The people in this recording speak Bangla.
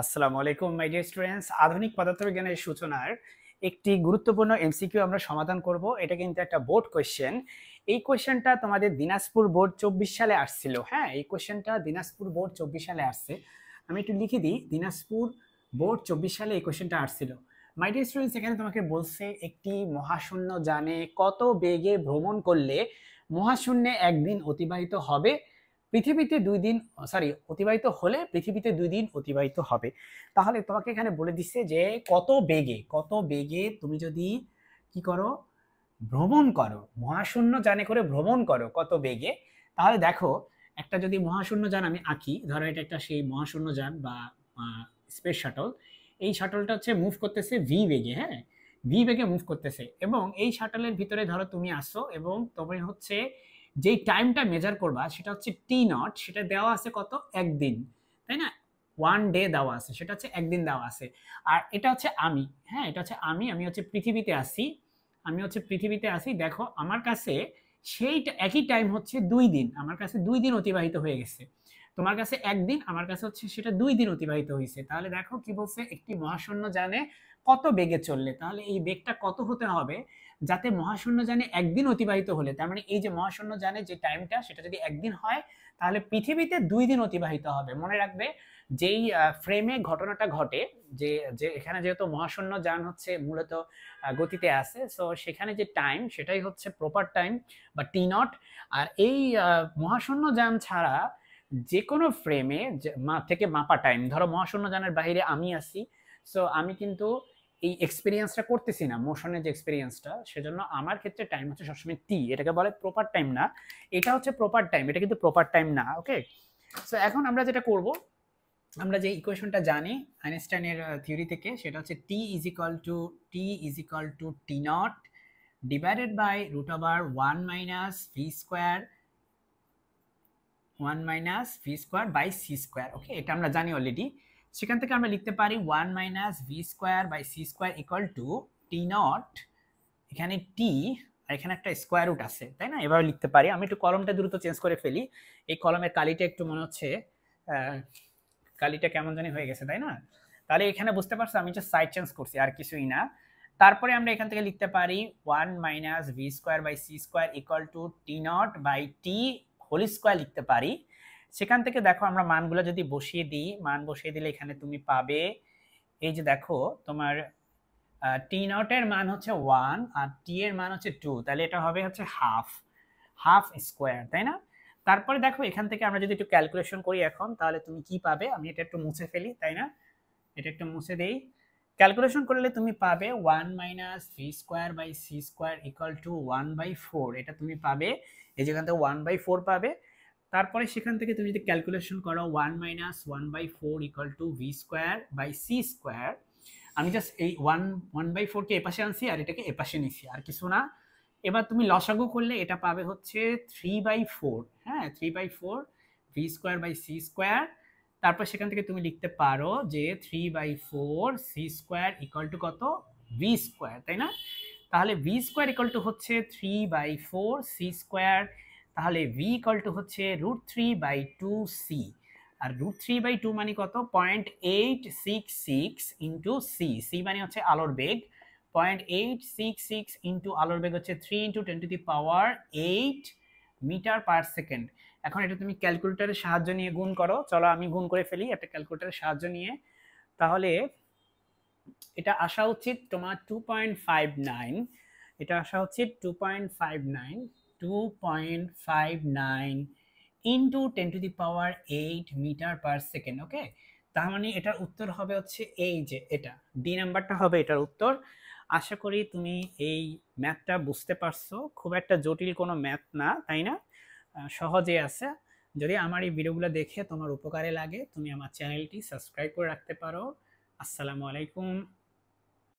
আসসালামু আলাইকুম মাই ডিয়ার স্টুডেন্টস। আধুনিক পদার্থবিজ্ঞানের সূচনার একটি গুরুত্বপূর্ণ এমসিকিউ আমরা সমাধান করব। এটা কিন্তু একটা বোর্ড কোয়েশ্চেন। এই কোয়েশ্চেনটা তোমাদের দিনাজপুর বোর্ড 24 সালে আসছিল। হ্যাঁ, এই কোয়েশ্চেনটা দিনাজপুর বোর্ড 24 সালে আসছে। আমি একটু লিখে দিই, দিনাজপুর বোর্ড 24 সালে এই কোয়েশ্চেনটা আসছিল। মাই ডিয়ার স্টুডেন্টস, এখানে তোমাকে বলছে একটি মহাশূন্য যানে কত বেগে ভ্রমণ করলে মহাশূন্যে একদিন অতিবাহিত হবে, পৃথিবীতে 2 দিন অতিবাহিত হলে পৃথিবীতে 2 দিন অতিবাহিত হবে। তাহলে তোমাকে এখানে বলে দিচ্ছে যে কত বেগে তুমি যদি কি করো, ভ্রমণ করো, মহাশূন্য যানে করে ভ্রমণ করো কত বেগে। তাহলে দেখো, একটা যদি মহাশূন্য যান আমি আঁকি, ধরো এটা একটা সেই মহাশূন্য যান বা স্পেস শাটল। এই শাটলটা হচ্ছে মুভ করতেছে ভি বেগে। হ্যাঁ, ভি বেগে মুভ করতেছে, এবং এই শাটলের ভিতরে ধরো তুমি আসো, এবং তুমি হচ্ছে যেই টাইমটা মেজার করবা সেটা হচ্ছে টি নট, সেটা দেওয়া আছে কত, একদিন, তাই না? 1 ডে দেওয়া আছে, সেটা হচ্ছে একদিন দেওয়া আছে। আর এটা হচ্ছে আমি, হ্যাঁ এটা হচ্ছে আমি হচ্ছে পৃথিবীতে আসি, দেখো আমার কাছে সেইটা একই টাইম হচ্ছে 2 দিন, আমার কাছে 2 দিন অতিবাহিত হয়ে গেছে। তোমার কাছে একদিন, আমার কাছে হচ্ছে সেটা 2 দিন অতিবাহিত হয়েছে। তাহলে দেখো কি বলছে, একটি মহাশূন্য যানে কত বেগে চললে, তাহলে এই বেগটা কত হতে হবে যাতে মহাশূন্য যানে একদিন অতিবাহিত হলে, তার মানে এই যে মহাশূন্য যানে যে টাইমটা সেটা যদি একদিন হয়, তাহলে পৃথিবীতে 2 দিন অতিবাহিত হবে। মনে রাখবে, যেই ফ্রেমে ঘটনাটা ঘটে, যে যে এখানে যেহেতু মহাশূন্য যান হচ্ছে মূলত গতিতে আছে, সো সেখানে যে টাইম সেটাই হচ্ছে প্রপার টাইম বা টি নট। আর এই মহাশূন্য যান ছাড়া যে কোনো ফ্রেমে থেকে মাপা টাইম, ধরো মহাশূন্য যানের বাইরে আমি আছি, সো আমি কিন্তু এই এক্সপিরিয়েন্সটা করতেছি না, মোশনের যে এক্সপিরিয়েন্সটা, সেজন্য আমার ক্ষেত্রে টাইম হচ্ছে সবসময় টি। এটাকে বলে প্রপার টাইম না, এটা হচ্ছে প্রপার টাইম, এটা কিন্তু প্রপার টাইম না। ওকে, সো এখন আমরা যেটা করব, আমরা যে ইকুয়েশনটা জানি আইনস্টাইনের থিওরি থেকে, সেটা হচ্ছে T is equal to T not divided by root over 1 - v square. Okay, এটা আমরা জানি অলরেডি। সেখান থেকে আমরা লিখতে পারি 1 - v² equal to T not, এখানে টি আর এখানে একটা স্কোয়ার রুট আছে, তাই না? এভাবে লিখতে পারি। আমি একটু কলমটা দ্রুত চেঞ্জ করে ফেলি, এই কলমের কালিটা একটু মনে হচ্ছে কালিটা কেমন জানি হয়ে গেছে, তাই না? তাহলে এখানে বুঝতে পারছো আমি জাস্ট সাইড চেঞ্জ করছি, আর কিছুই না। তারপরে আমরা এখান থেকে লিখতে পারি 1 - v² equal to T naught by t whole square লিখতে পারি। সেখান থেকে দেখো আমরা মানগুলো যদি বসিয়ে দিই, মান বসিয়ে দিলে এখানে তুমি পাবে, এই যে দেখো তোমার টি নটের মান হচ্ছে 1 আর টি এর মান হচ্ছে 2, তাহলে এটা হবে হচ্ছে হাফ স্কোয়ার, তাই না? তারপরে দেখো এখান থেকে আমরা যদি একটু ক্যালকুলেশন করি এখন, তাহলে তুমি কি পাবে, আমি এটা একটু মুছে ফেলি, তাই না? এটা একটু মুছে দেই। ক্যালকুলেশন করলে তুমি পাবে 1 - v² ইকুয়াল টু 1/4, এটা তুমি পাবে, এই যেখান থেকে 1/4 পাবে। তারপরে সেখান থেকে তুমি যদি ক্যালকুলেশন করো 1 - 1/4 ইকুয়াল টু v²/c², আমি জাস্ট এই 1/4 কে এপাশে আনছি আর এটাকে এপাশে নিছি, আর কিছু না। এবার তুমি লসাগু করলে এটা পাবে হচ্ছে 3/4। হ্যাঁ, 3/4 v²/c²। তারপর সেখান থেকে তুমি লিখতে পারো যে 3/4 c² ইকুয়াল টু কত, v², তাই না? তাহলে v² ইকুয়াল টু হচ্ছে 3/4 c², তাহলে v ইকুয়াল টু হচ্ছে √3/2c। আর √3/2 মানে কত, 0.866 ইন্টু সি, সি মানে হচ্ছে আলোর বেগ, 0.866 ইন্টু আলোর বেগ হচ্ছে 3 × 10⁸ মিটার পার সেকেন্ড। এখন এটা তুমি ক্যালকুলেটরের সাহায্য নিয়ে গুণ করো, চলো আমি গুণ করে ফেলি একটা ক্যালকুলেটরের সাহায্য নিয়ে। তাহলে এটা আসা উচিত তোমার 2.59, এটা আসা উচিত 2.59 ইন্টু 10⁸ মিটার পার সেকেন্ড। ওকে, তার মানে এটার উত্তর হবে হচ্ছে এই যে এটা ডি নাম্বারটা হবে এটার উত্তর। আশা করি তুমি এই ম্যাথটা বুঝতে পারছো, খুব একটা জটিল কোনো ম্যাথ না, তাই না? সহজে আছে। যদি আমার এই ভিডিওগুলো দেখে তোমার উপকারে লাগে, তুমি আমার চ্যানেলটি সাবস্ক্রাইব করে রাখতে পারো। আসসালামু আলাইকুম।